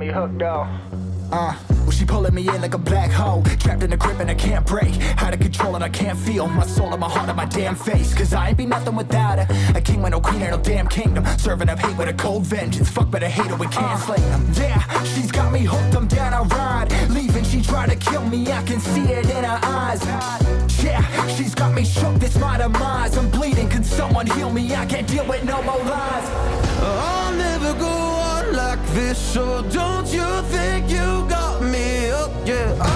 you hooked though. Well, she pulling me in like a black hole, trapped in a grip and I can't break. Out of control and I can't feel my soul and my heart and my damn face. Cause I ain't be nothing without her. A king with no queen and no damn kingdom. Serving up hate with a cold vengeance. Fuck but I hate her, we can't slay them. Yeah, she's got me hooked, I'm down, I ride. Leaving, she tried to kill me, I can see it in her eyes. Yeah, she's got me shook, this my demise. I'm bleeding, can someone heal me? I can't deal with no more lies. I'll never go on like this, so don't you think you got me up, yeah.